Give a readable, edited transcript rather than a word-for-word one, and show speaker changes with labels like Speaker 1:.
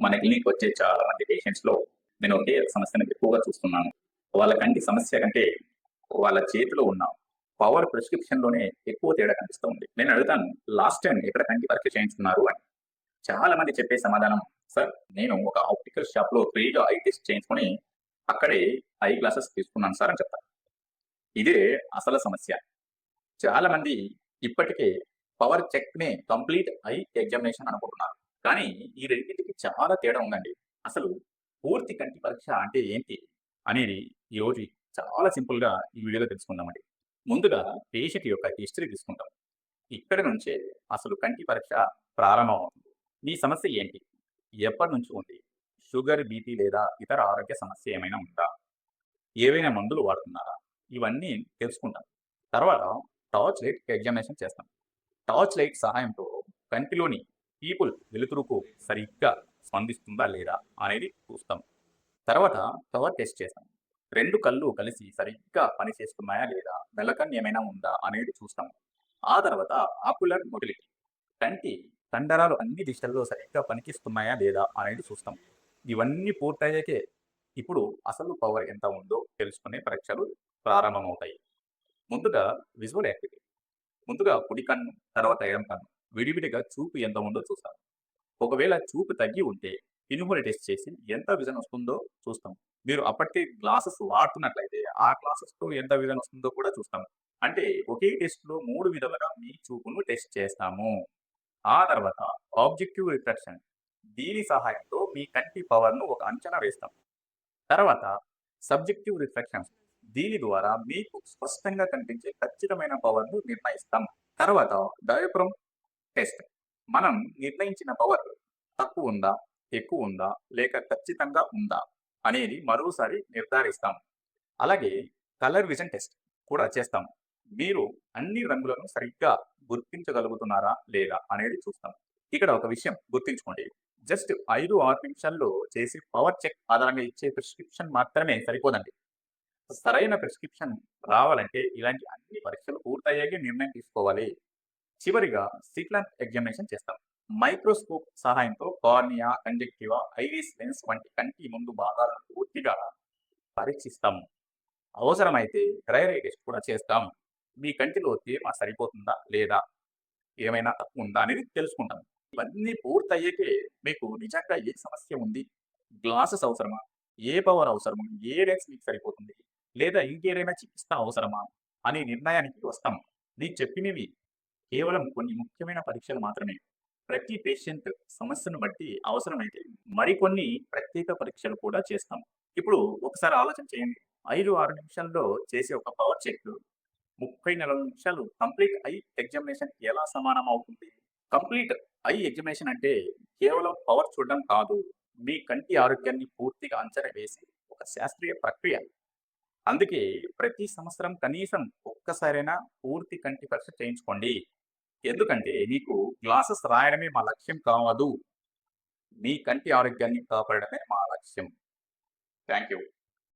Speaker 1: మన క్లినిక్ వచ్చే చాలా మంది పేషెంట్స్‌లో నేను ఒకే సమస్యను ఎక్కువగా చూస్తున్నాను. వాళ్ళ కంటి సమస్య కంటే వాళ్ళ చేతిలో ఉన్న పవర్ ప్రిస్క్రిప్షన్‌లోనే ఎక్కువ తేడా కనిపిస్తూ ఉంది. నేను అడుగుతాను, "లాస్ట్ టైమ్ ఎక్కడ కంటి పరీక్ష చేయించుకున్నారు" అని. చాలా మంది చెప్పే సమాధానం, "సార్, నేను ఒక ఆప్టికల్ షాప్‌లో ఫ్రీగా ఐ టెస్ట్ చేయించుకొని అక్కడే ఐ గ్లాసెస్ తీసుకున్నాను సార్" అని చెప్తారు. ఇదే అసలు సమస్య. చాలా మంది ఇప్పటికే పవర్ చెక్‌నే కంప్లీట్ ఐ ఎగ్జామినేషన్ అనుకుంటున్నారు. కానీ ఈ రెండిటికి చాలా తేడా ఉందండి. అసలు పూర్తి కంటి పరీక్ష అంటే ఏంటి అనేది ఈరోజు చాలా సింపుల్‌గా ఈ వీడియోలో తెలుసుకుందామండి. ముందుగా పేషెంట్ యొక్క హిస్టరీ తీసుకుంటాం. ఇక్కడి నుంచే అసలు కంటి పరీక్ష ప్రారంభమవుతుంది. మీ సమస్య ఏంటి? ఎప్పటినుంచి ఉంది? షుగర్, బీపీ లేదా ఇతర ఆరోగ్య సమస్య ఏమైనా ఉందా? ఏవైనా మందులు వాడుతున్నారా? ఇవన్నీ తెలుసుకుంటాం. తర్వాత టార్చ్ లైట్ ఎగ్జామినేషన్ చేస్తాం. టార్చ్ లైట్ సహాయంతో కంటిలోని పీపుల్ వెలుతురుకు సరిగ్గా స్పందిస్తుందా లేదా అనేది చూస్తాం. తర్వాత పవర్ టెస్ట్ చేస్తాం. 2 కళ్ళు కలిసి సరిగ్గా పనిచేస్తున్నాయా లేదా, మెలకన్ను ఏమైనా ఉందా అనేది చూస్తాం. ఆ తర్వాత ఆక్యులర్ మొటిలిటీ, కంటి కండరాలు అన్ని దిశల్లో సరిగ్గా పనికిస్తున్నాయా లేదా అనేది చూస్తాం. ఇవన్నీ పూర్తయ్యాకే ఇప్పుడు అసలు పవర్ ఎంత ఉందో తెలుసుకునే పరీక్షలు ప్రారంభమవుతాయి. ముందుగా విజువల్ యాక్టివిటీ. ముందుగా కుడి కన్ను, తర్వాత ఎడమ కన్ను విడివిడిగా చూపు ఎంత ఉందో చూస్తాం. ఒకవేళ చూపు తగ్గి ఉంటే ఇనుములు టెస్ట్ చేసి ఎంత విజన్ వస్తుందో చూస్తాం. మీరు అప్పటికే గ్లాసెస్ వాడుతున్నట్లయితే ఆ గ్లాసెస్‌తో ఎంత విజన్ వస్తుందో కూడా చూస్తాం. అంటే ఒకే టెస్ట్‌లో 3 విధాలుగా మీ చూపును టెస్ట్ చేస్తాము. ఆ తర్వాత ఆబ్జెక్టివ్ రిఫ్రాక్షన్. దీని సహాయంతో మీ కంటి పవర్‌ను ఒక అంచనా వేస్తాం. తర్వాత సబ్జెక్టివ్ రిఫ్లెక్షన్స్. దీని ద్వారా మీకు స్పష్టంగా కనిపించే ఖచ్చితమైన పవర్‌ను నిర్ణయిస్తాం. తర్వాత డయాఫ్రామ్ టెస్ట్. మనం నిర్ణయించిన పవర్ తక్కువుందా? ఎక్కువుందా? లేక ఖచ్చితంగా ఉందా? అనేది మరోసారి నిర్ధారిస్తాం. అలాగే కలర్ విజన్ టెస్ట్ కూడా చేస్తాం. మీరు అన్ని రంగులను సరిగ్గా గుర్తించగలుగుతున్నారా? లేదా? అనేది చూస్తాం. ఇక్కడ ఒక విషయం గుర్తుంచుకోండి. జస్ట్ 5, 6 నిమిషాల్లో చేసి పవర్ చెక్ ఆధారంగా ఇచ్చే ప్రిస్క్రిప్షన్ మాత్రమే సరిపోదండి. సరైన ప్రిస్క్రిప్షన్ రావాలంటే ఇలాంటి అన్ని పరీక్షలు పూర్తయ్యాకే నిర్ణయం తీసుకోవాలి. చివరిగా స్లిట్ ల్యాంప్ ఎగ్జామినేషన్ చేస్తాం. మైక్రోస్కోప్ సహాయంతో కార్నియా, కంజక్టివా, ఐరిస్ లెన్స్ వంటి కంటి ముందు భాగాలను పూర్తిగా పరీక్షిస్తాం. అవసరమైతే డ్రై ఐ టెస్ట్ కూడా చేస్తాం. మీ కంటిలో తేమ సరిపోతుందా లేదా, ఏమైనా తక్కువ ఉందా అనేది తెలుసుకుంటాం. ఇవన్నీ పూర్తయ్యాకే మీకు నిజంగా ఏ సమస్య ఉంది, గ్లాసెస్ అవసరమా, ఏ పవర్ అవసరము, ఏ లెన్స్ మీకు సరిపోతుంది, లేదా ఇంకేదైనా చికిత్స అవసరమా అనే నిర్ణయానికి వస్తాం. నేను చెప్పినవి కేవలం కొన్ని ముఖ్యమైన పరీక్షలు మాత్రమే. ప్రతి పేషెంట్ సమస్యను బట్టి అవసరమైతే మరికొన్ని ప్రత్యేక పరీక్షలు కూడా చేస్తాం. ఇప్పుడు ఒకసారి ఆలోచన చేయండి. 5, 6 నిమిషాల్లో చేసే ఒక పవర్ చెక్ 30, 40 నిమిషాలు కంప్లీట్ ఐ ఎగ్జామినేషన్ ఎలా సమానం అవుతుంది? కంప్లీట్ ఐ ఎగ్జామినేషన్ అంటే కేవలం పవర్ చూడడం కాదు. మీ కంటి ఆరోగ్యాన్ని పూర్తిగా అంచనా వేసి ఒక శాస్త్రీయ ప్రక్రియ. అందుకే ప్రతి సంవత్సరం కనీసం ఒక్కసారైనా పూర్తి కంటి పరీక్ష చేయించుకోండి. ఎందుకంటే మీకు గ్లాసెస్ రాయడమే మా లక్ష్యం కాదు. మీ కంటి ఆరోగ్యాన్ని కాపాడడమే మా లక్ష్యం. Thank you.